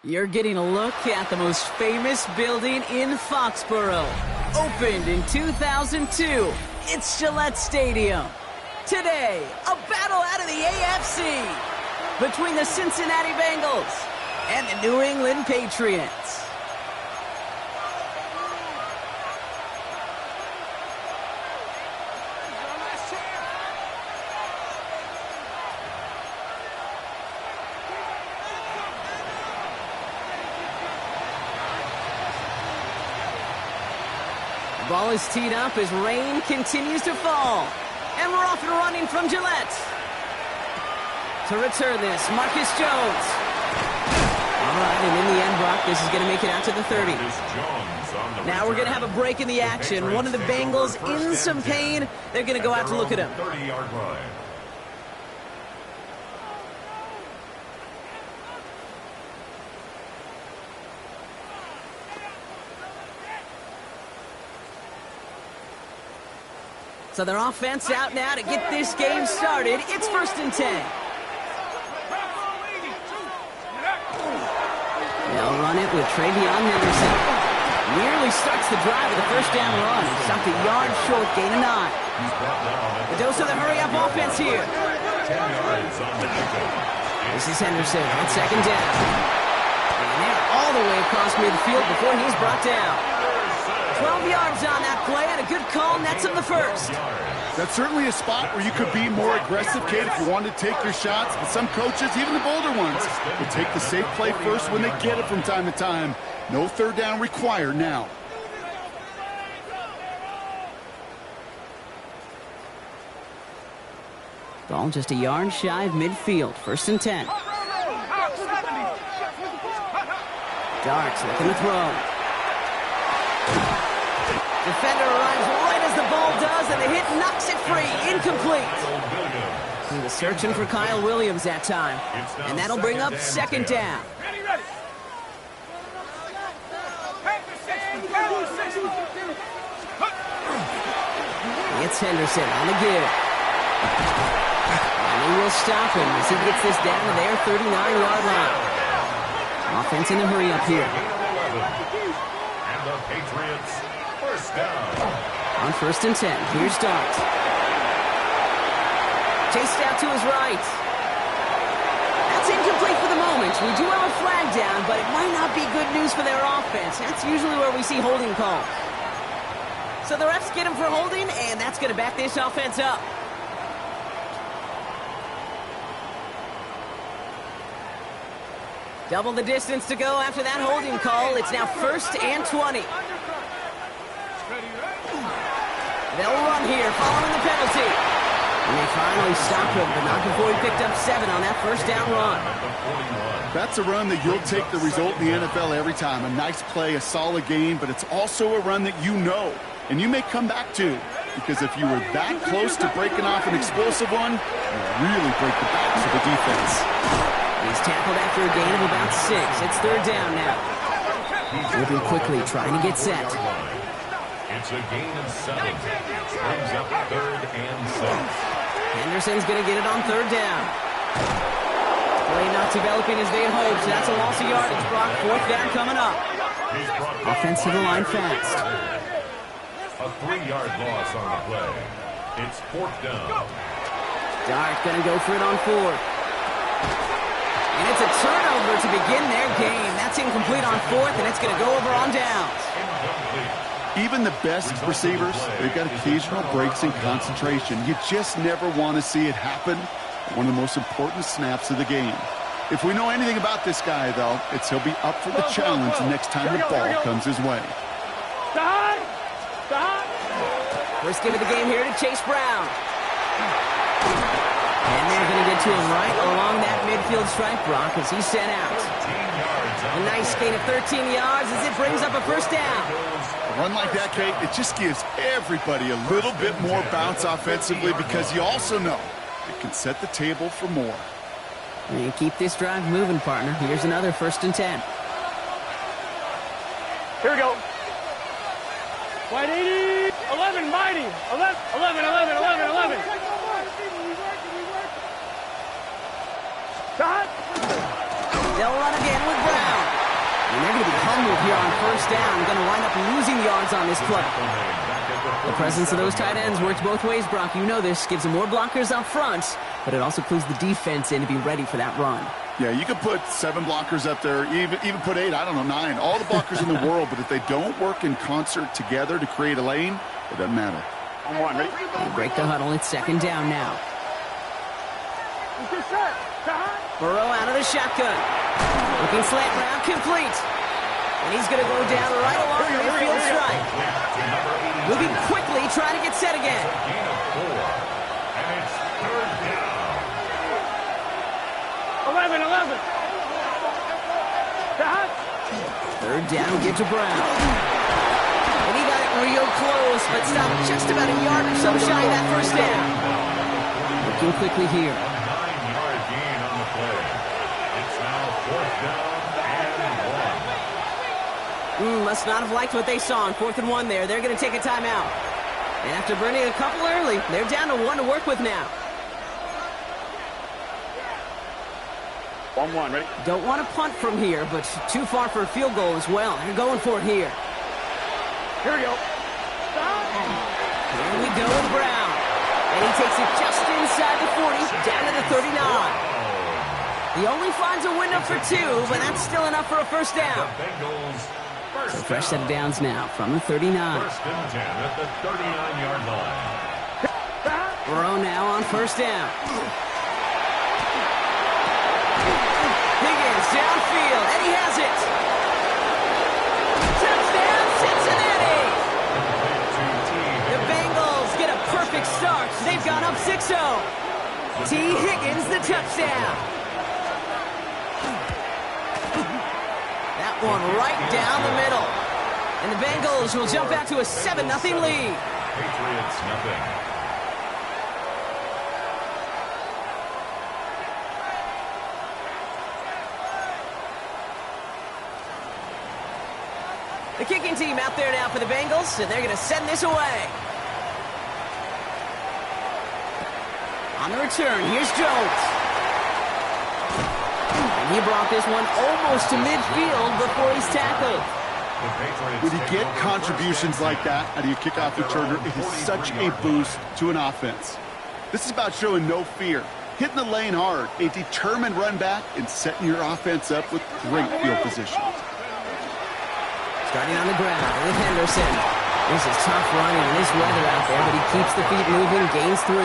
You're getting a look at the most famous building in Foxborough. Opened in 2002, it's Gillette Stadium. Today, a battle out of the AFC between the Cincinnati Bengals and the New England Patriots. The ball is teed up as rain continues to fall. And we're off and running from Gillette. To return this, Marcus Jones. All right, and in the end, Brock, this is going to make it out to the 30. Now we're going to have a break in the action. One of the Bengals in some pain. They're going to go out to look at him. 30-yard line. So their offense out now to get this game started. It's 1st and 10. They'll run it with Travion Henderson. Nearly starts the drive with a first down run. Stopped a yard short, gain of 9. The dose of the hurry-up offense here. This is Henderson on 2nd down. And they're all the way across midfield before he's brought down. 12 yards on that play, and a good call, nets him the first. That's certainly a spot where you could be more aggressive, Kate, if you wanted to take your shots. But some coaches, even the bolder ones, will take the safe play first when they get it from time to time. No third down required now. Ball just a yard shy of midfield, 1st and 10. Darks looking to throw. Defender arrives right as the ball does, and the hit knocks it free. Incomplete. He was searching for Kyle Williams that time, and that'll bring up 2nd down. It's Henderson on the give. And he will stop him as he gets this down to their 39-yard line. Offense in a hurry up here. And the Patriots, first down. On 1st and 10, here's Dart. Chased out to his right. That's incomplete for the moment. We do have a flag down, but it might not be good news for their offense. That's usually where we see holding calls. So the refs get him for holding, and that's going to back this offense up. Double the distance to go after that holding call. It's now 1st and 20. They'll run here following the penalty. And they finally stopped him, but not before he picked up 7 on that first down run. That's a run that you'll take the result in the NFL every time. A nice play, a solid game, but it's also a run that you know, and you may come back to. Because if you were that close to breaking off an explosive one, you really break the backs of the defense. He's tackled after a gain of about 6. It's 3rd down now. Moving quickly, trying to get set. It's a gain of 7. Brings up 3rd and 6. Henderson's going to get it on 3rd down. Play not developing as they had hoped. That's a loss of yardage, Brock. 4th down coming up. Offense to the line fast. A 3-yard loss on the play. It's 4th down. Dart going to go for it on 4th. And it's a turnover to begin their game. That's incomplete on fourth, and it's going to go over on downs. Even the best receivers, they've got occasional breaks in concentration. You just never want to see it happen. One of the most important snaps of the game. If we know anything about this guy, though, it's he'll be up for the challenge next time the ball comes his way. First give of the game here to Chase Brown. And they're going to get to him right along that midfield stripe, Brock, as he's sent out. A nice gain of 13 yards as it brings up a first down. A run like that, Kate, it just gives everybody a little bit more bounce offensively because you also know it can set the table for more. And keep this drive moving, partner. Here's another 1st and 10. Here we go. Wide 80. 11, mighty. 11. Shot. They'll run again with Brown. And they're going to be humbled here on 1st down. Going to wind up losing yards on this play. The presence of those tight ends works both ways, Brock. You know this. Gives them more blockers up front, but it also clues the defense in to be ready for that run. Yeah, you could put 7 blockers up there, even put 8, I don't know, 9. All the blockers in the world, but if they don't work in concert together to create a lane, it doesn't matter. On one, ready? They break the huddle. It's 2nd down now. Burrow out of the shotgun. Looking slant route, complete. And he's going to go down right along the midfield stripe. Moving quickly, trying to get set again. Gain of 4. And it's 3rd down. 11. Shot. 3rd down, get to Brown. And he got it real close, but stopped just about a yard or so shy of that 1st down. Looking quickly here. 9-yard gain on the play. It's now 4th down and 1. Must not have liked what they saw on 4th and 1 there. They're going to take a timeout. And after burning a couple early, they're down to 1 to work with now. 1-1, ready? Don't want to punt from here, but too far for a field goal as well. They're going for it here. Here we go. Here we go with Brown. And he takes it just inside the 40, down to the 39. He only finds a window for 2, but that's still enough for a 1st down. The Bengals first So fresh set of downs now from the 39. 1st and 10 at the 39-yard line. Burrow now on 1st down. Higgins downfield, and he has it. Touchdown, Cincinnati! The Bengals get a perfect start. They've gone up 6-0. T. Higgins, the touchdown. That one right down the middle. And the Bengals will jump out to a 7-0 lead. Patriots nothing. The kicking team out there now for the Bengals, and they're going to send this away. On the return, here's Jones. And he brought this one almost to midfield before he's tackled. When you get contributions like that out of your kickoff returner, it is such a boost to an offense. This is about showing no fear, hitting the lane hard, a determined run back, and setting your offense up with great field position. Starting on the ground with Henderson. This is tough running in this weather out there, but he keeps the feet moving, gains 3.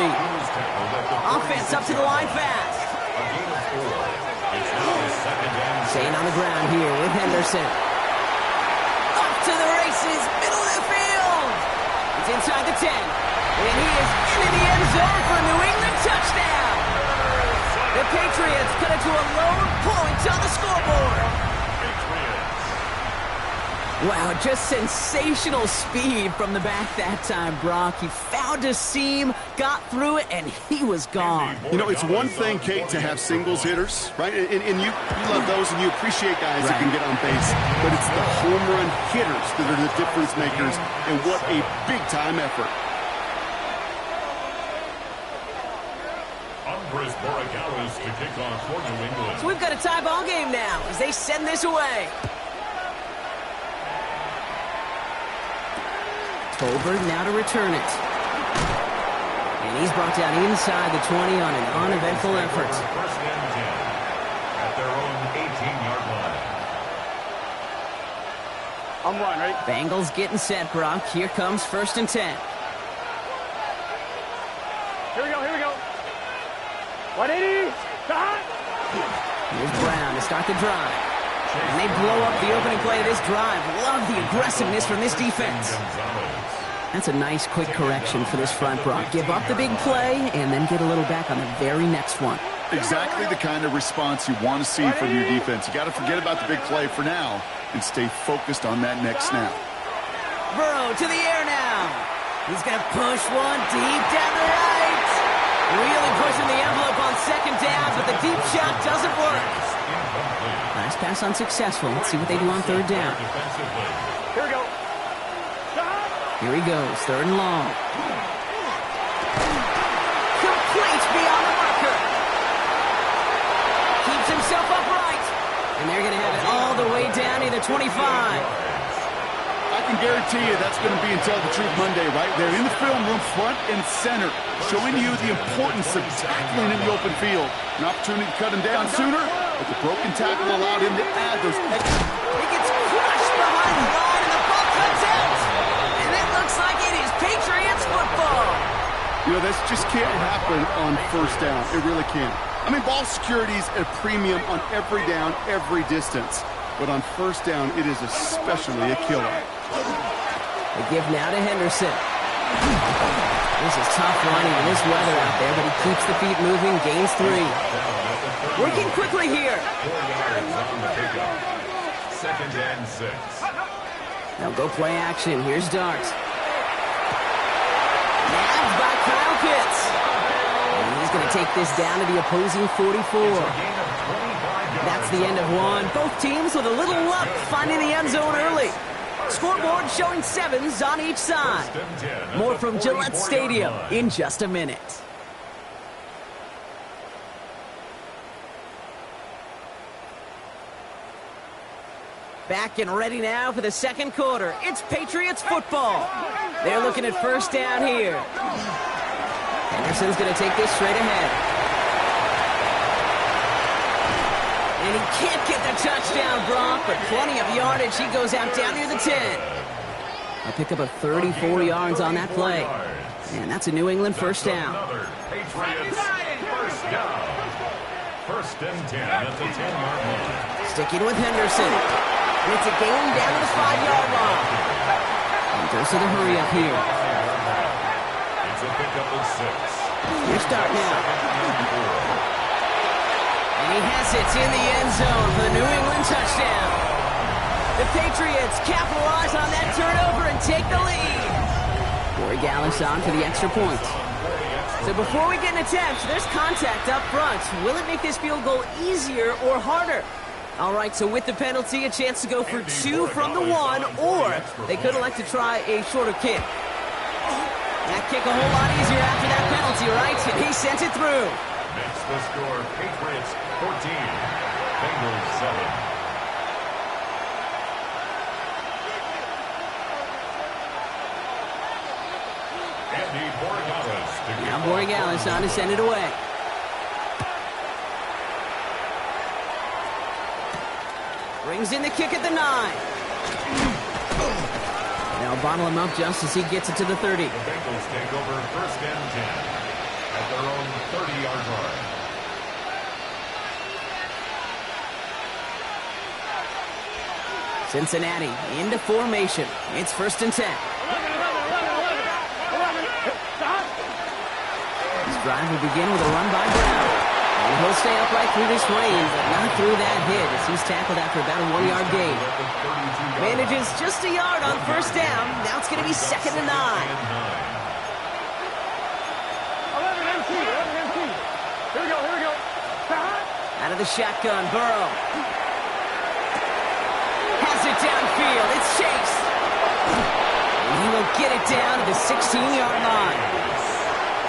Offense up to the line fast. Staying on the ground here with Henderson. Off to the races, middle of the field. He's inside the 10. And he is into the end zone for a New England touchdown. The Patriots cut it to a lone point on the scoreboard. Wow, just sensational speed from the back that time, Brock. He found a seam, got through it, and he was gone. You know, it's one thing, Kate, to have singles hitters, right? And you love those, and you appreciate guys that can get on base. But it's the home run hitters that are the difference makers, and what a big-time effort. Andres Borregales to kick off for New England. So we've got a tie ball game now as they send this away. Tolbert now to return it. And he's brought down inside the 20 on an uneventful effort. 1st and 10 at their their own 18-yard line. I'm one, ready? Bengals getting set, Brock. Here comes 1st and 10. Here we go, here we go. 180. Stop. Here's Brown to start the drive. And they blow up the opening play of this drive. Love the aggressiveness from this defense. That's a nice quick correction for this front, Brock. Give up the big play and then get a little back on the very next one. Exactly the kind of response you want to see from your defense. You got to forget about the big play for now and stay focused on that next snap. Burrow to the air now. He's going to push one deep down the right. Really pushing the envelope on 2nd down, but the deep shot doesn't work. Nice pass unsuccessful. Let's see what they do on 3rd down. Here we go. Stop. Here he goes, 3rd and long. Complete beyond the marker. Keeps himself upright. And they're going to have it all the way down to the 25. I can guarantee you that's going to be until the Truth Monday right there in the film room, front and center, showing you the importance of tackling in the open field. An opportunity to cut him down sooner, but the broken tackle allowed him to add those extra. He gets crushed behind the line, and the ball comes out. And it looks like it is Patriots football. You know, this just can't happen on 1st down. It really can't. I mean, ball security's a premium on every down, every distance. But on 1st down, it is especially a killer. They give now to Henderson. This is tough running in this weather out there, but he keeps the feet moving, gains 3. Working quickly here. 4 yards on the pickup. 2nd and 6. Now go play action. Here's Dart. Nabbed by Kyle Pitts. And he's going to take this down to the opposing 44. That's the end of one. Both teams with a little luck finding the end zone early. Scoreboard showing 7s on each side. More from Gillette Stadium in just a minute. Back and ready now for the 2nd quarter. It's Patriots football. They're looking at 1st down here. Henderson's going to take this straight ahead. And he can't get the touchdown, Brock, but plenty of yardage. He goes out down near the 10. I'll pick up a 34 yards on that play. And that's a New England 1st down. Patriots 1st down. 1st and 10 at the 10-yard line. Sticking with Henderson. And it's a gain down to the 5-yard line. And goes to the hurry up here. It's a pickup of 6. Your start now. And he has it in the end zone for the New England touchdown. The Patriots capitalize on that turnover and take the lead. Corey Gallis on for the extra point. So before we get an attempt, there's contact up front. Will it make this field goal easier or harder? All right, so with the penalty, a chance to go for 2 from the 1, or they could elect to try a shorter kick. That kick a whole lot easier after that penalty, right? And he sent it through. Makes the score Patriots 14, Bengals 7. Now Borregales on to send it away. Brings in the kick at the 9. They'll bottle him up just as he gets it to the 30. The Bengals take over 1st and 10 at their own 30-yard line. Cincinnati into formation. It's 1st and 10. This drive will begin with a run by Brown. And he'll stay upright through this rain, but not through that hit as he's tackled after about a 1-yard gain. Manages just a yard on 1st down. Now it's going to be 2nd and 9. 11 MT. Here we go. Out of the shotgun, Burrow. Has it downfield. It's Chase. And he will get it down to the 16-yard line.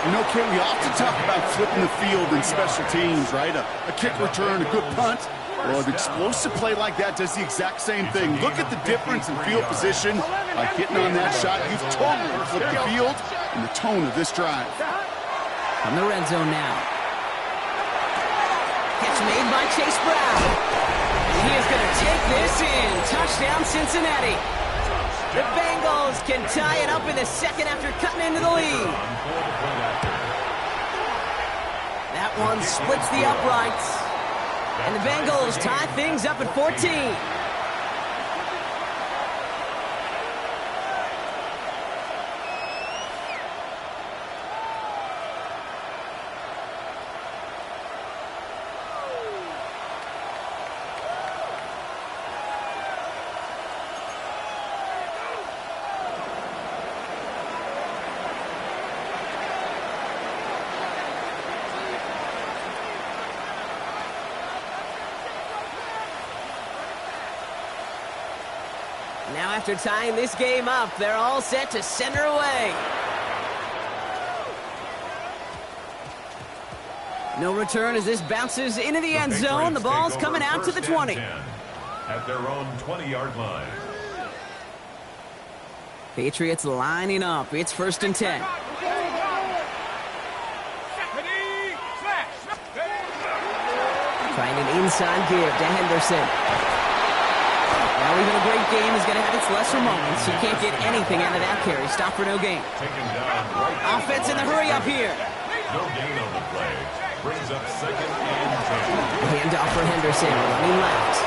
You know, Ken, we often talk about flipping the field in special teams, right? A kick return, a good punt. Well, an explosive play like that does the exact same thing. Look at the difference in field position. By hitting on that shot, you've totally flipped the field and the tone of this drive. From the red zone now. Catch catch made by Chase Brown. And he is going to take this in. Touchdown, Cincinnati. The Bengals can tie it up in the second after cutting into the lead. That one splits the uprights. And the Bengals tie things up at 14. Now after tying this game up, they're all set to center away. No return as this bounces into the end zone. The ball's coming out to the 20. At their own 20-yard line. Patriots lining up. It's 1st and 10. Trying an inside give to Henderson. Now even a great game is going to have its lesser moments. You can't get anything out of that carry. Stop for no gain. Offense in the hurry up here. No gain on the play. Brings up 2nd and 10. Handoff for Henderson, running left.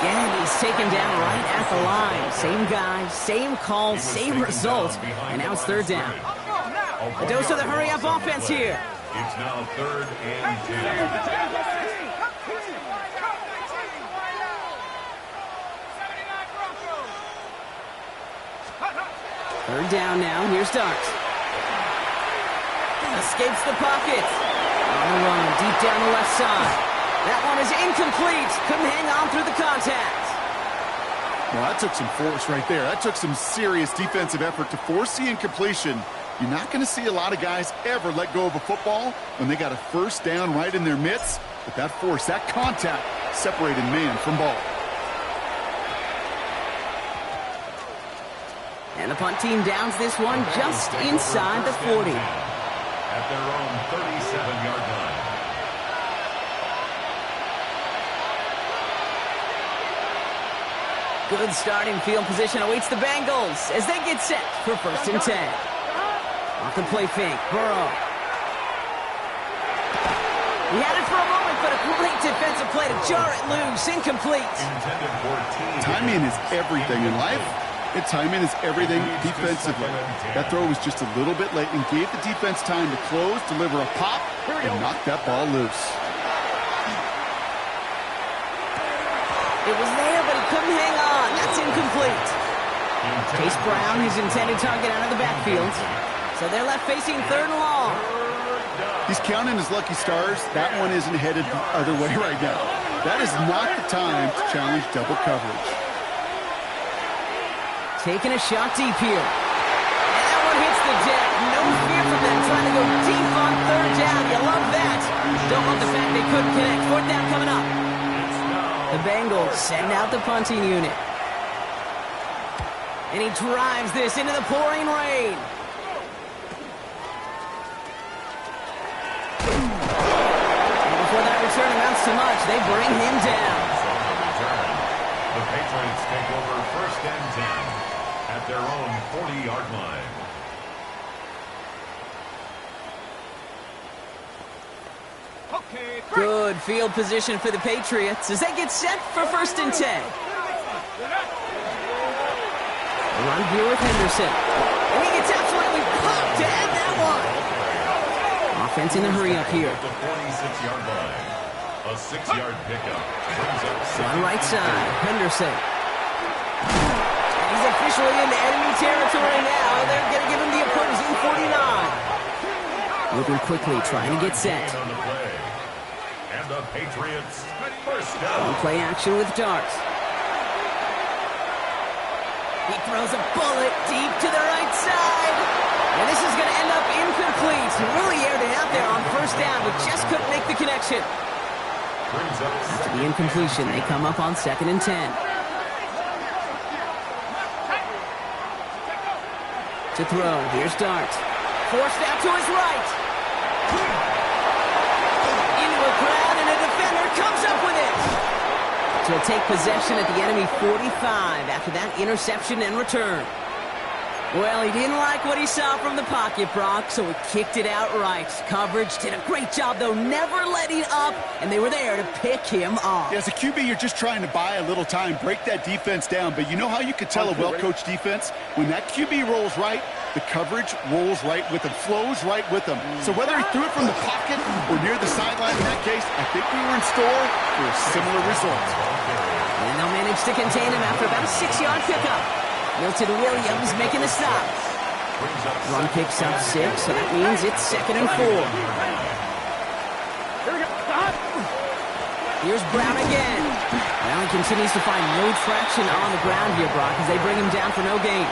Again, he's taken down right at the line. Same guy, same call, same result. And now it's 3rd down. A dose of the hurry up offense here. It's now 3rd and 10. 3rd down now. Here's Starks. Escapes the pocket. On the run, deep down the left side. That one is incomplete. Couldn't hang on through the contact. Well, that took some force right there. That took some serious defensive effort to force the incompletion. You're not going to see a lot of guys ever let go of a football when they got a 1st down right in their midst. But that force, that contact, separated man from ball. And the punt team downs this one just inside the 40. At their own 37-yard line. Good starting field position awaits the Bengals as they get set for 1st and 10. Off the play fake, Burrow. He had it for a moment, but a great defensive play to jar it loose. Incomplete. Timing is everything in life. And timing is everything defensively. That throw was just a little bit late and gave the defense time to close, deliver a pop, and knock that ball loose. It was there, but he couldn't hang on. That's incomplete. Chase Brown, his intended target, out of the backfield. So they're left facing 3rd and long. He's counting his lucky stars. That one isn't headed the other way right now. That is not the time to challenge double coverage. Taking a shot deep here. And that one hits the deck. No fear from them trying to go deep on 3rd down. You love that. Don't love the fact they couldn't connect. 4th down coming up. The Bengals send out the punting unit. And he drives this into the pouring rain. And before that return amounts to much, they bring him down. The Patriots take over 1st and 10 at their own 40-yard line. Good field position for the Patriots as they get set for 1st and 10. Run here with Henderson. And he gets absolutely popped to end that one. Offense in the hurry up here. The 46-yard line. A 6-yard pickup. Brings up On right side, Henderson. He's officially into enemy territory now. They're going to give him the opposing 49. Moving quickly, trying to get set. On the play. And the Patriots 1st down. Play action with Darts. He throws a bullet deep to the right side. And this is going to end up incomplete. He really aired it out there on 1st down, but just couldn't make the connection. After the incompletion, they come up on 2nd and 10. To throw, here's Dart. Forced out to his right. Into a crowd, and a defender comes up with it. So he'll take possession at the enemy 45 after that interception and return. Well, he didn't like what he saw from the pocket, Brock, so he kicked it outright. Coverage did a great job, though, never letting up, and they were there to pick him off. Yeah, as a QB, you're just trying to buy a little time, break that defense down. But you know how you could tell a well-coached defense? When that QB rolls right, the coverage rolls right with him, flows right with him. So whether he threw it from the pocket or near the sideline in that case, I think we were in store for a similar result. And they'll manage to contain him after about a 6-yard pickup. Milton Williams making the stop. Run picks up 6, so that means it's 2nd and 4. Here we go. Here's Brown again. Well, he continues to find no traction on the ground here, Brock, as they bring him down for no gain.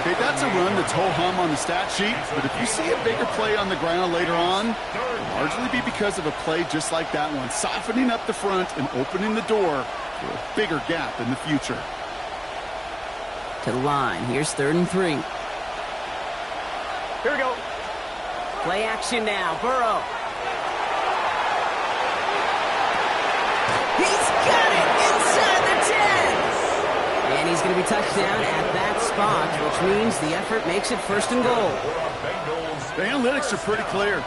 Okay, that's a run that's ho-hum on the stat sheet, but if you see a bigger play on the ground later on, it'll largely be because of a play just like that one, softening up the front and opening the door for a bigger gap in the future. To the line. Here's 3rd and 3. Here we go. Play action now. Burrow. He's got it inside the 10. And he's going to be touched down at that spot, which means the effort makes it 1st and goal. The analytics are pretty clear.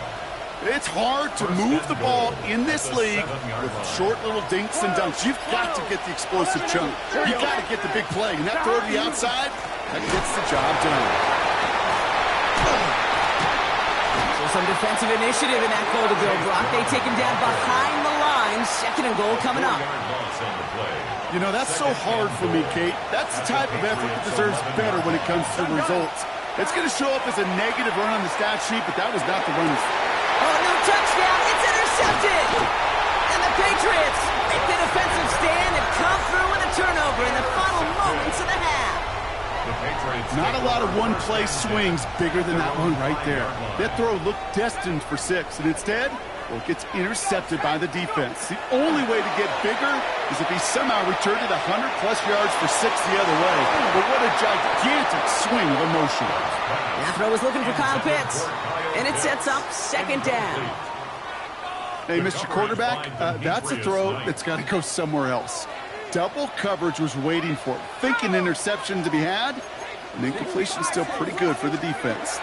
It's hard to move the ball in this league with short little dinks and dunks. You've got to get the explosive chunk. You've got to get the big play. And that throw to the outside, that gets the job done. So some defensive initiative in that goal to go, Brock. They take him down behind the line. 2nd and goal coming up. You know, that's so hard for me, Kate. That's the type of effort that deserves better when it comes to results. It's going to show up as a negative run on the stat sheet, but that was not the run. Oh, no touchdown. It's intercepted. And the Patriots make the defensive stand and come through with a turnover in the final moments of the half. Not a lot of one-play swings bigger than that one right there. That throw looked destined for 6, and instead, well, it gets intercepted by the defense. The only way to get bigger is if he somehow returned it 100-plus yards for 6 the other way. But what a gigantic swing of emotion. That throw was looking for Kyle Pitts. And it sets up 2nd down. Hey, Mr. Quarterback, that's a throw that's got to go somewhere else. Double coverage was waiting for it, thinking interception to be had, and incompletion still pretty good for the defense.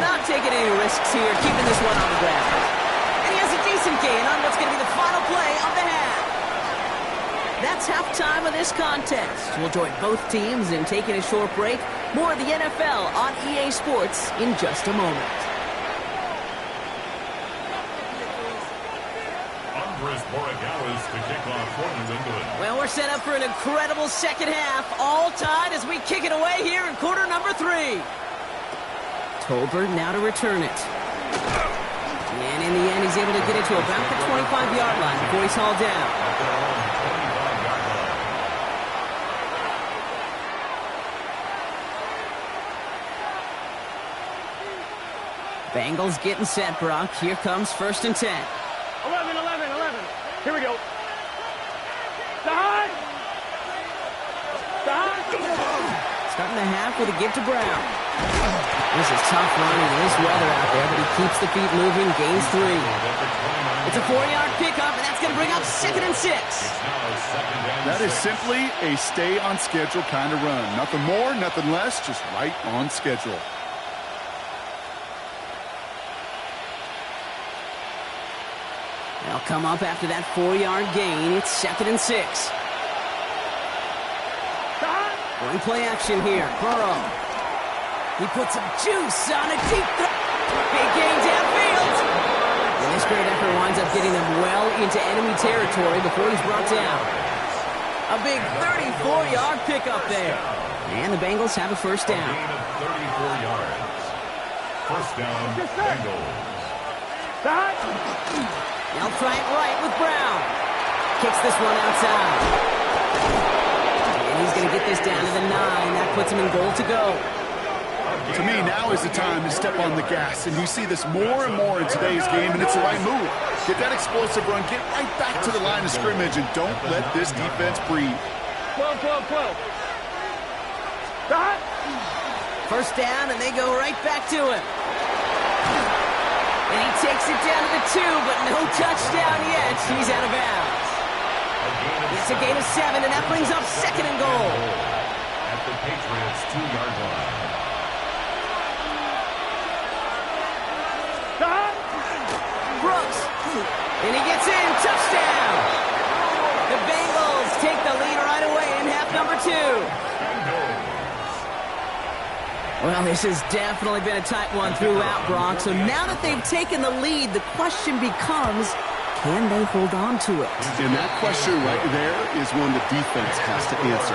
Not taking any risks here, keeping this one on the ground. And he has a decent gain on what's going to be the final play of the half. That's halftime of this contest. We'll join both teams in taking a short break. More of the NFL on EA Sports in just a moment. Well, we're set up for an incredible 2nd half. All tied as we kick it away here in quarter number 3. Tolbert now to return it. And in the end, he's able to get it to about the 25-yard line before he's hauled down. Bengals getting set, Brock. Here comes 1st and 10. 11. Here we go. Starting the half with a give to Brown. This is tough running in this weather out there, but he keeps the feet moving, gains 3. It's a 4-yard pickup, and that's going to bring up 2nd and 6. That is simply a stay-on-schedule kind of run. Nothing more, nothing less, just right on schedule. They'll come up after that 4-yard gain. It's 2nd and 6. Going play action here. Burrow. He puts some juice on a deep throw. Big gain downfield. And this great effort winds up getting them well into enemy territory before he's brought down. A big 34-yard pickup there. And the Bengals have a 1st down. 34 yards. 1st down, Bengals. They'll try it right with Brown. Kicks this one outside. And he's going to get this down to the 9. That puts him in goal to go. To me, now is the time to step on the gas, and you see this more and more in today's game, and it's the right move. Get that explosive run, get right back to the line of scrimmage, and don't let this defense breathe. 12. 1st down, and they go right back to him. And he takes it down to the 2, but no touchdown yet. He's out of bounds. It's a gain of 7, and that brings up 2nd and goal. At the Patriots' 2-yard line. Brooks. And he gets in. Touchdown. The Bengals take the lead right away in half number 2. Well, this has definitely been a tight one throughout, Brock. So now that they've taken the lead, the question becomes, can they hold on to it? And that question right there is one the defense has to answer.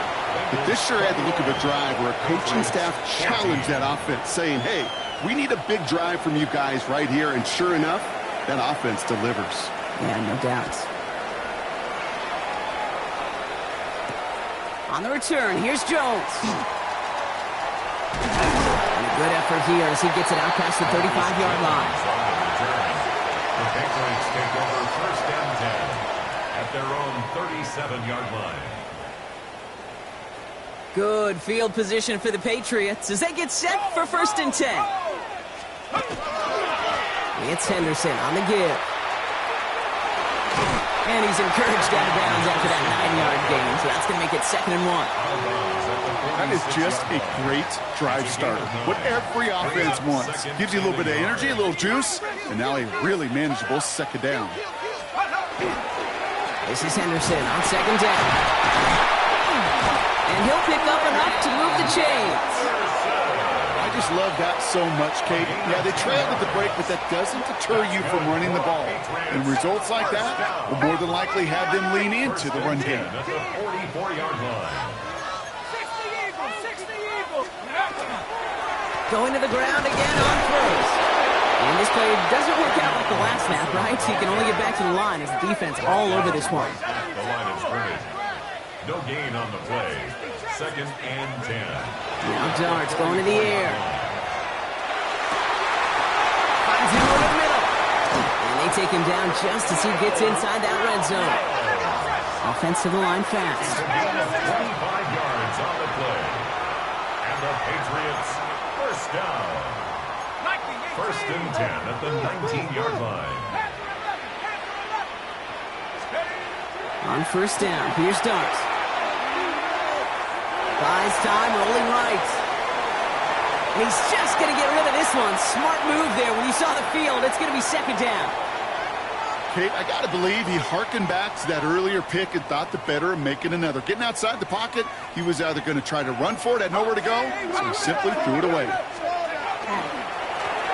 But this sure had the look of a drive where a coaching staff challenged that offense, saying, hey, we need a big drive from you guys right here. And sure enough, that offense delivers. Yeah, no doubt. On the return, here's Jones. And a good effort here as he gets it out past the 35-yard line. The Patriots take over 1st and 10 at their own 37-yard line. Good field position for the Patriots as they get set for 1st and 10. It's Henderson on the give. And he's encouraged out of bounds after that 9-yard gain, so that's going to make it 2nd and 1. That is just a great drive starter. What every offense wants. Gives you a little bit of energy, a little juice, and now a really manageable 2nd down. This is Henderson on 2nd down. And he'll pick up enough to move the chains. I just love that so much, Kate. Yeah, they trailed at the break, but that doesn't deter you from running the ball. And results like that will more than likely have them lean into the run game. At the 44-yard line. Going to the ground again on 1st. And this play doesn't work out like the last snap, right? So you can only get back to the line as the defense all over this one. The line of scrimmage. No gain on the play. 2nd and 10. Now Dart's going to the air. Finds him over the middle. And they take him down just as he gets inside that red zone. Offense to the line fast. 25 yards on the play. And the Patriots, 1st down. 1st and 10 at the 19-yard line. On 1st down, here's Dart. Buys time, rolling right. And he's just going to get rid of this one. Smart move there. When you saw the field, it's going to be 2nd down. Kate, I got to believe he hearkened back to that earlier pick and thought the better of making another. Getting outside the pocket, he was either going to try to run for it, had nowhere to go, so he simply threw it away.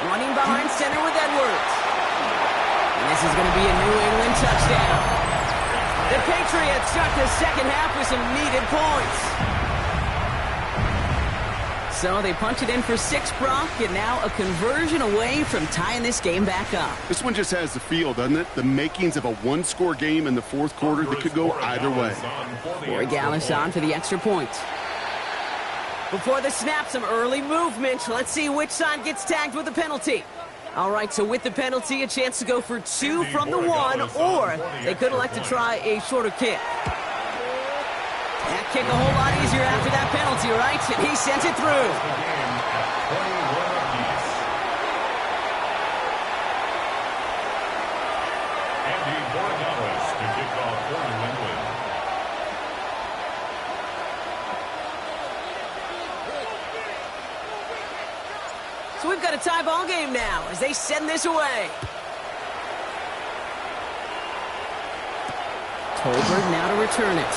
Running behind center with Edwards. And this is going to be a New England touchdown. The Patriots start the 2nd half with some needed points. So they punch it in for 6, Brock, and now a conversion away from tying this game back up. This one just has the feel, doesn't it? The makings of a one-score game in the 4th quarter that could go either way. Corey Gallis on for the extra point. Before the snap, some early movement. Let's see which side gets tagged with a penalty. All right, so with the penalty, a chance to go for 2 from the 1, or they could elect to try a shorter kick. That kick a whole lot easier after that penalty, right? And he sends it through. So we've got a tie ball game now as they send this away. Tolbert now to return it.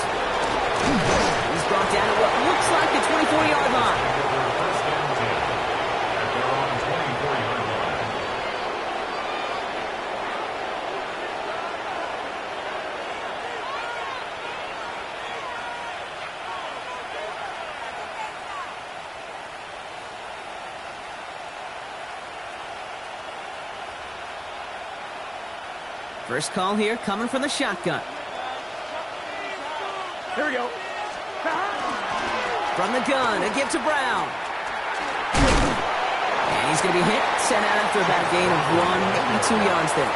He's brought down at what looks like the 24-yard line. First call here coming from the shotgun. Here we go. From the gun, a give to Brown. And he's going to be hit, sent out after about a gain of 1, maybe 2 yards there.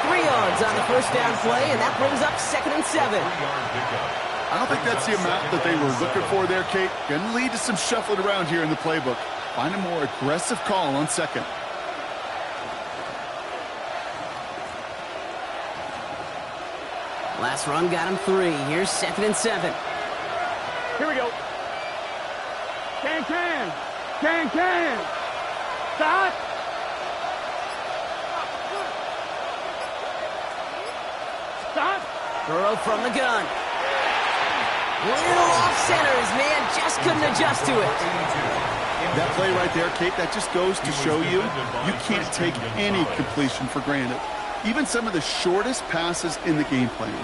3 yards on the first down play, and that brings up 2nd and 7. I don't think that's the amount that they were looking for there, Kate. Going to lead to some shuffling around here in the playbook. Find a more aggressive call on 2nd. Last run got him 3. Here's 2nd and 7. Here we go. Can. Stop. Stop. Burrow from the gun. Little off center. His man just couldn't adjust to it. That play right there, Kate, that just goes to show you can't take any completion for granted. Even some of the shortest passes in the game plan.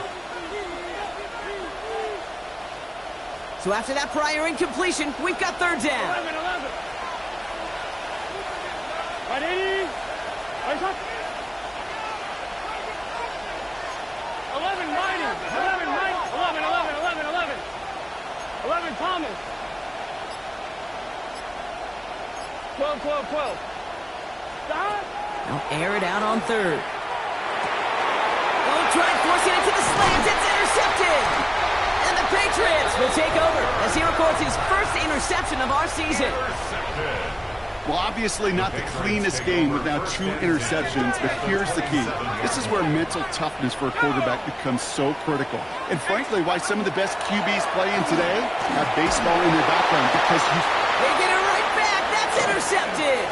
So after that prior incompletion, we've got 3rd down. 11. Ready? Right up. 11, Mighty. 11, Mighty. 11, Thomas. 12. Stop. Now air it out on 3rd. Oh, try forcing it to the slants. It's intercepted. And the Patriots will take over as he records his first interception of our season. Well, obviously not the cleanest game with now 2 interceptions, but here's the key. This is where mental toughness for a quarterback becomes so critical. And frankly, why some of the best QBs playing today have baseball in their background, because they get it right back. That's intercepted.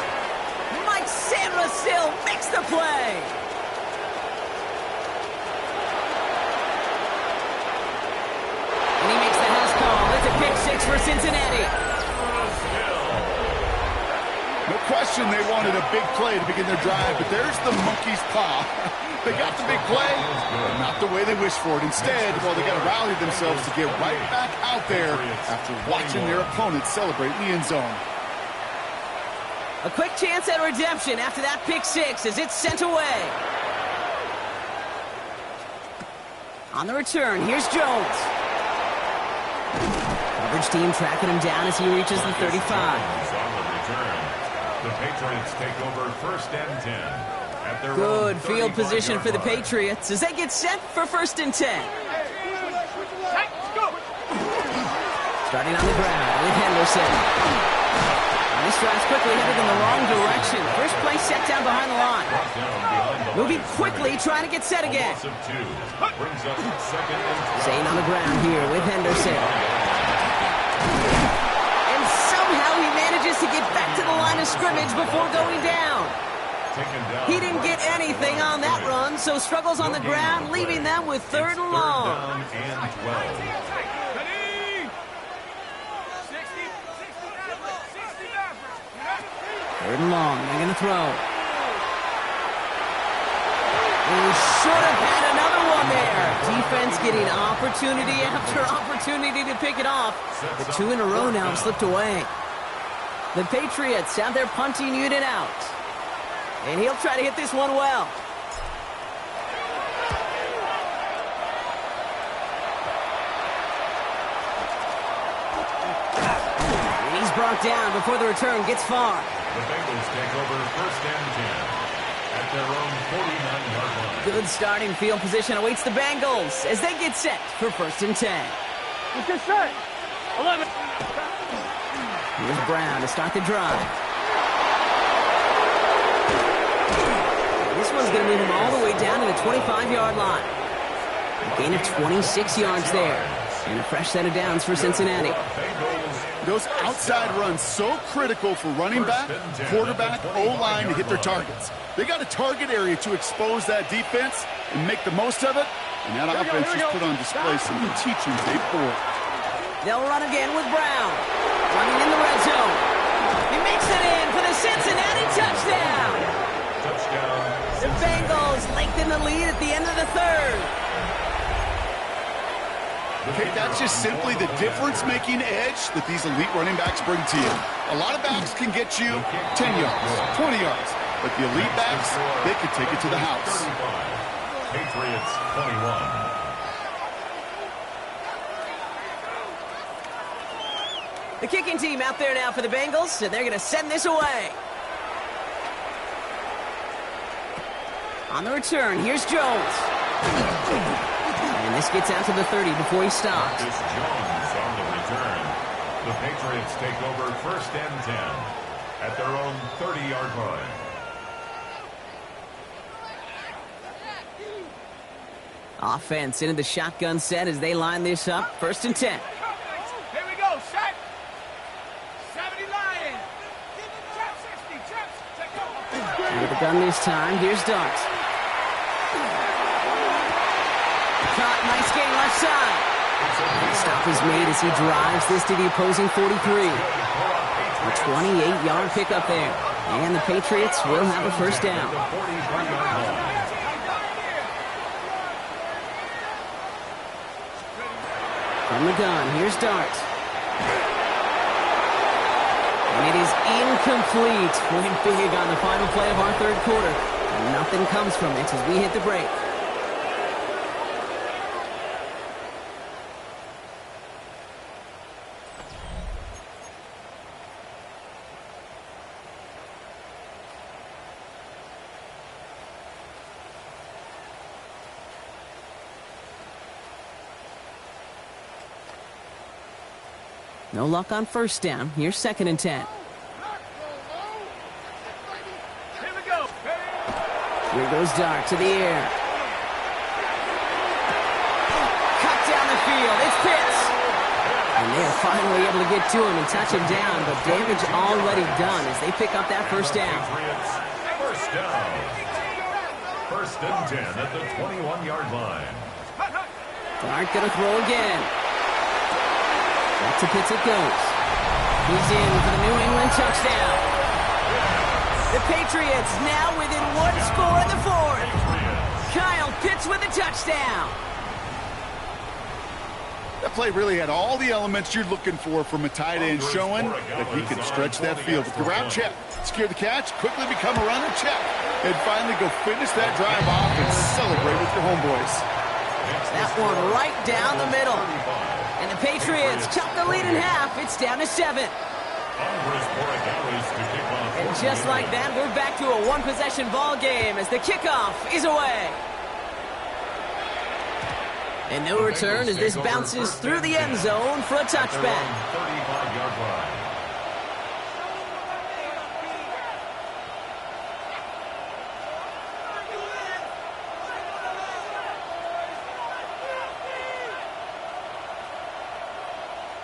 Mike Sanderson makes the play. And he makes the house call. It's a pick 6 for Cincinnati. no question they wanted a big play to begin their drive, but there's the monkey's paw. They got the big play, but not the way they wished for it. Instead, well, they got to rally themselves to get right back out there after watching their opponents celebrate in the end zone. A quick chance at redemption after that pick 6 as it's sent away. On the return, here's Jones. Coverage team tracking him down as he reaches the 35. The Patriots take over 1st and 10. At their Good field position for the Patriots as they get set for 1st and 10. Starting on the ground with Henderson. This drive's quickly headed in the wrong direction. First play set down behind the line. Moving quickly, trying to get set again. Staying on the ground here with Henderson. And somehow he manages to get back to the line of scrimmage before going down. He didn't get anything on that run, so struggles on the ground, leaving them with 3rd and long. 3rd and long, they're going to throw. He should have had another one there. Defense getting opportunity after opportunity to pick it off. The 2 in a row now have slipped away. The Patriots have their punting unit out. And he'll try to hit this one well. And he's brought down before the return gets far. The Bengals take over 1st and 10 at their own 49-yard line. Good starting field position awaits the Bengals as they get set for 1st and 10. Let's get set. 11. Here's Brown to start the drive. This one's going to move him all the way down to the 25-yard line. A gain of 26 yards there. And a fresh set of downs for Cincinnati. Those outside runs so critical for running back, quarterback, O-line to hit their targets. They got a target area to expose that defense and make the most of it. And that offense just put on display some teaching tape for it. They'll run again with Brown. Running in the red zone. He makes it in for the Cincinnati touchdown. The Bengals lengthen the lead at the end of the 3rd. Okay, that's just simply the difference-making edge that these elite running backs bring to you. A lot of backs can get you 10 yards, 20 yards, but the elite backs, they can take it to the house. Patriots 21. The kicking team out there now for the Bengals, and they're going to send this away. On the return, here's Jones. And this gets out to the 30 before he stops. This Jones on the return. The Patriots take over 1st and 10 at their own 30-yard line. Offense into the shotgun set as they line this up. 1st and 10. Here we go, set. 70 Lions. Trap 60, traps. Take over. With the gun this time, here's Dart. Caught, nice gain left side. The stop is made as he drives this to the opposing 43. A 28-yard pickup there. And the Patriots will have a 1st down. From the gun, here's Dart. And it is incomplete. Went big on the final play of our 3rd quarter. And nothing comes from it as we hit the break. No luck on 1st down. Here's 2nd and 10. Here we go. Here goes Dart to the air. Cut down the field. It's Pitts. And they are finally able to get to him and touch him down, but damage already done as they pick up that 1st down. 1st down. 1st and 10 at the 21-yard line. Dart gonna throw again. Back to Pitts it goes. He's in for the New England touchdown. The Patriots now within 1 score in the 4th. Kyle Pitts with a touchdown. That play really had all the elements you're looking for from a tight end, showing that he can stretch that field. With the route check, secure the catch, quickly become a runner check, and finally go finish that drive off and celebrate with your homeboys. That one right down the middle. And the Patriots cut the lead in half. It's down to 7. And just like that, we're back to a 1-possession ball game as the kickoff is away. And no return as this bounces through the end zone for a touchback. 35-yard line.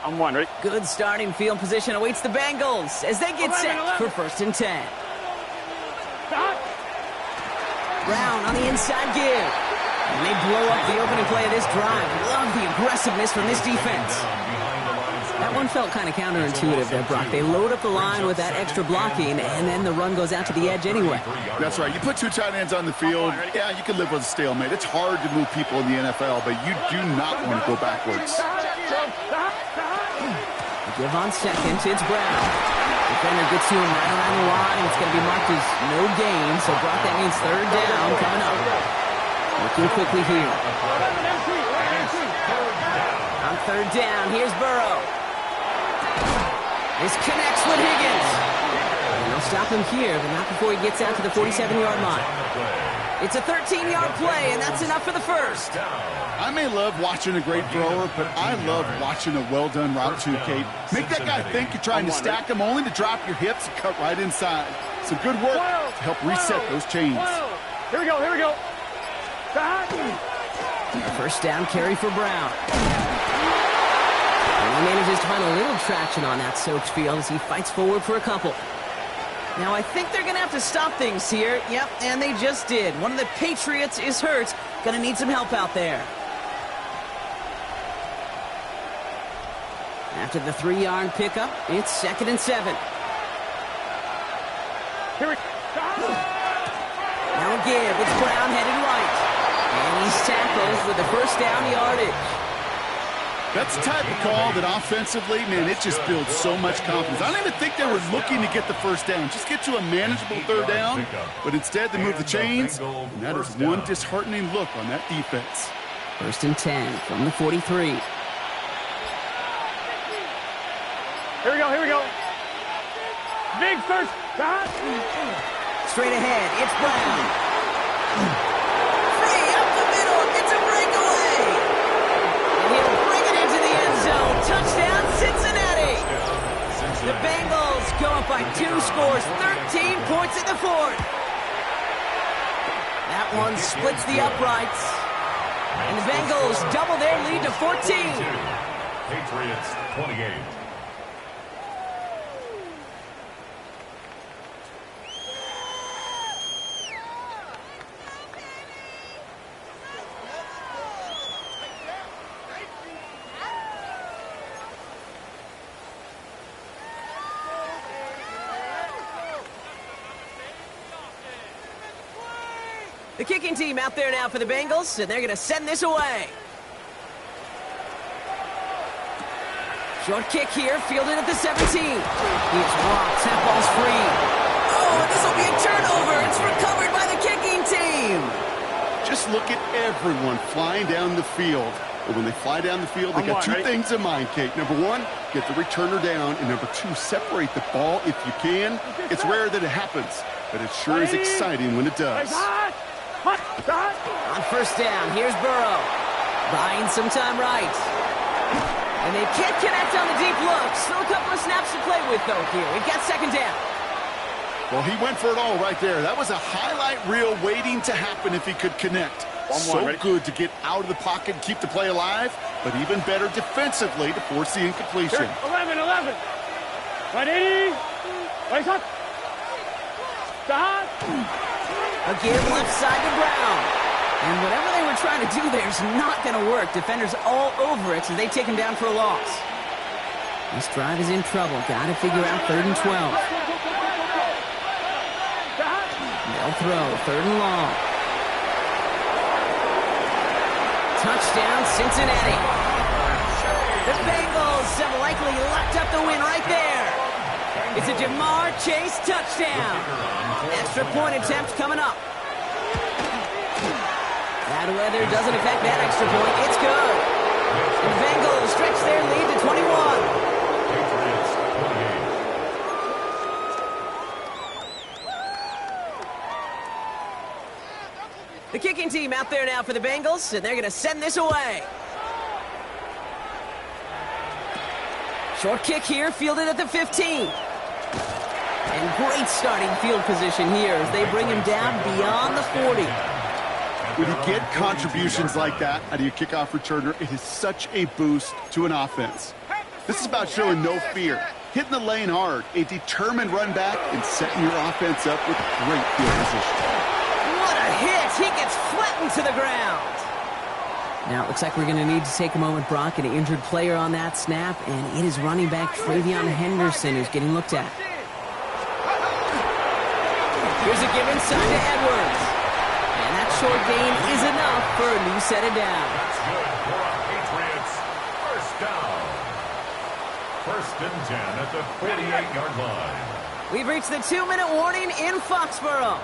I'm one, ready? Good starting field position awaits the Bengals as they get set for 1st and 10. Brown on the inside give. And they blow up the opening play of this drive. Love the aggressiveness from this defense. That one felt kind of counterintuitive there, Brock. They load up the line with that extra blocking, and then the run goes out to the edge anyway. That's right. You put 2 tight ends on the field, yeah, you can live with a stalemate. It's hard to move people in the NFL, but you do not want to go backwards. Give on 2nd, it's Brown. Defender gets to him right around the line. It's going to be marked as no gain, so Brock, that means 3rd down coming up. Looking quickly here. On 3rd down, here's Burrow. This connects with Higgins. And they'll stop him here, but not before he gets out to the 47-yard line. It's a 13-yard play, and that's enough for the 1st. I may love watching a great thrower, but I love watching a well-done route too, Kate. Make that guy think you're trying to stack him only to drop your hips and cut right inside. Some good work to help reset those chains. Here we go, here we go. 1st down carry for Brown. And he manages to find a little traction on that soaked field as he fights forward for a couple. Now, I think they're going to have to stop things here. Yep, and they just did. One of the Patriots is hurt. Going to need some help out there. After the 3-yard pickup, it's 2nd and 7. Here we go. Now a give. It's Brown headed right. And he's tackled with the 1st down yardage. That's the type of call that offensively, man, it just builds so much confidence. I don't even think they were looking to get the 1st down. Just get to a manageable 3rd down. But instead, they move the chains. And that is one disheartening look on that defense. 1st and 10 from the 43. Here we go, here we go. Big 1st. Straight ahead, it's Brown. Free up the middle, it's a breakaway. And he'll bring it into the end zone. Touchdown, Cincinnati. The Bengals go up by 2 scores, 13 points in the 4th. That one splits the uprights. And the Bengals double their lead to 14. Patriots 28. The kicking team out there now for the Bengals, and they're going to send this away. Short kick here, fielded at the 17. He's blocked, that ball's free. Oh, this will be a turnover. It's recovered by the kicking team. Just look at everyone flying down the field. But when they fly down the field, they got two things in mind, Kate. Number one, get the returner down. And number two, separate the ball if you can. It's rare that it happens, but it sure is exciting when it does. On first down, here's Burrow. Buying some time right. And they can't connect on the deep look. Still a couple of snaps to play with, though, here. We've got second down. Well, he went for it all right there. That was a highlight reel waiting to happen if he could connect. So good to get out of the pocket and keep the play alive, but even better defensively to force the incompletion. 11. Ready? Race up. Start. Again, left side to Brown. And whatever they were trying to do there is not going to work. Defenders all over it, so they take him down for a loss. This drive is in trouble. Got to figure out 3rd and 12. They'll throw, 3rd and long. Touchdown, Cincinnati. The Bengals have likely locked up the win right there. It's a Jamar Chase touchdown. Extra point attempt coming up. Bad weather doesn't affect that extra point. It's good. And the Bengals stretch their lead to 21. The kicking team out there now for the Bengals, and they're going to send this away. Short kick here, fielded at the 15. And great starting field position here as they bring him down beyond the 40. When you get contributions like that out of your kickoff returner, it is such a boost to an offense. This is about showing no fear, hitting the lane hard, a determined run back, and setting your offense up with great field position. What a hit! He gets flattened to the ground. Now, it looks like we're going to need to take a moment, Brock, an injured player on that snap, and it is running back Travion Henderson who's getting looked at. Here's a give inside to Edwards. And that short gain is enough for a new set of downs. That's good for our Patriots. First down. 1st and 10 at the 48-yard line. We've reached the 2-minute warning in Foxborough.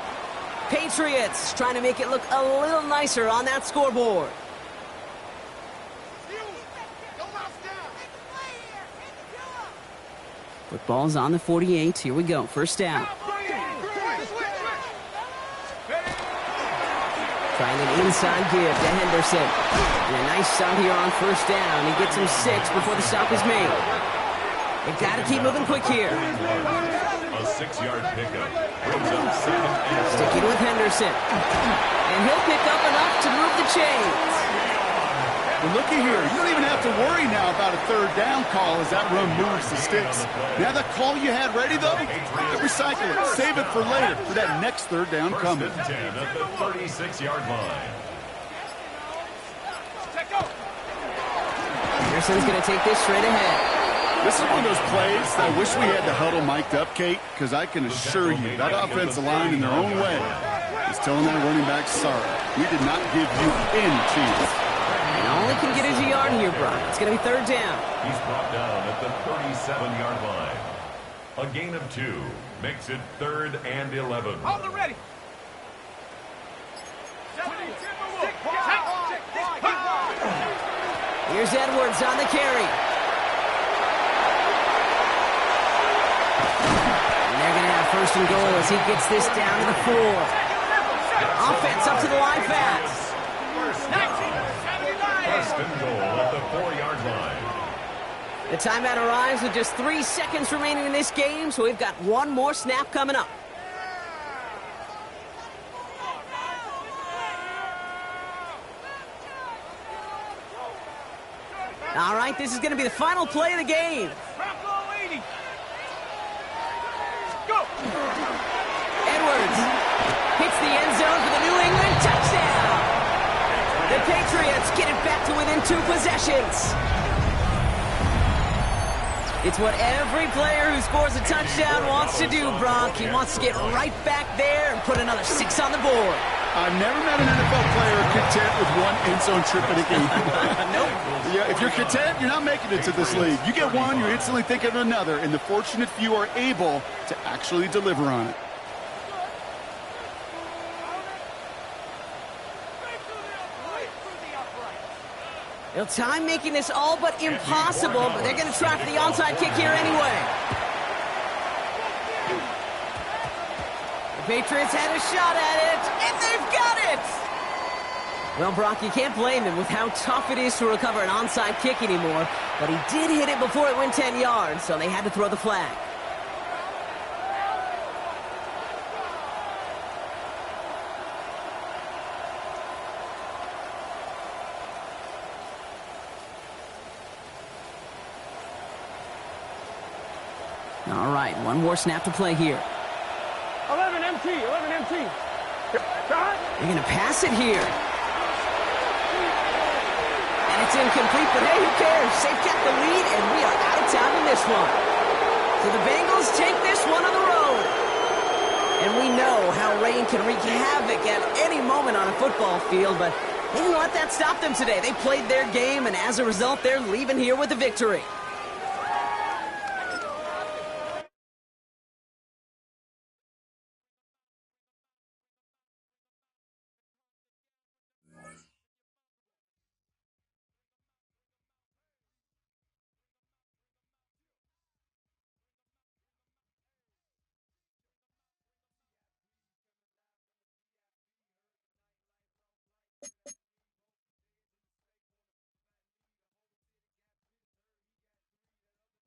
Patriots trying to make it look a little nicer on that scoreboard. Football's on the 48. Here we go. First down. Trying an inside give to Henderson. And a nice start here on first down. He gets him 6 before the stop is made. They've got to keep moving quick here. A 6-yard pickup brings up 7. Sticking with Henderson. And he'll pick up enough to move the chains. Well, looky here. You don't even have to worry now about a 3rd down call as that run moves the sticks. Now that call you had ready, though, recycle it. Save it for later for that next 3rd down coming. 1st and 10 at the 36-yard line. Henderson's going to take this straight ahead. This is one of those plays that I wish we had the huddle mic'd up, Kate, because I can assure you that offensive line in their own way is telling that running back, sorry, we did not give you any chance. And all he can get is a yard here, Brock. It's going to be 3rd down. He's brought down at the 37-yard line. A gain of 2 makes it 3rd and 11. Hold it ready. Here's Edwards on the carry. And they're going to have 1st and goal as he gets this down to the 4. Offense up to the line fast. 1st and goal at the 4-yard line. The timeout arrives with just 3 seconds remaining in this game, so we've got one more snap coming up. All right, this is going to be the final play of the game. Bronco 80. Go. Edwards hits the end zone for the New England touchdown. The Patriots get it back to within 2 possessions. It's what every player who scores a touchdown wants to do, Brock. He wants to get right back there and put another 6 on the board. I've never met an NFL player content with one end zone trip in a game. Nope. Yeah, if you're content, you're not making it to this league. You get one, you're instantly thinking of another, and the fortunate few are able to actually deliver on it. They'll time making this all but impossible, but they're going to try for the onside kick here anyway. The Patriots had a shot at it, and they've got it! Well, Brock, you can't blame him with how tough it is to recover an onside kick anymore, but he did hit it before it went 10 yards, so they had to throw the flag. All right, one more snap to play here. 11 MT. 11 MT. They're going to pass it here. And it's incomplete, but hey, who cares? They've got the lead, and we are out of time in this one. So the Bengals take this one on the road. And we know how rain can wreak havoc at any moment on a football field, but they didn't let that stop them today. They played their game, and as a result, they're leaving here with a victory.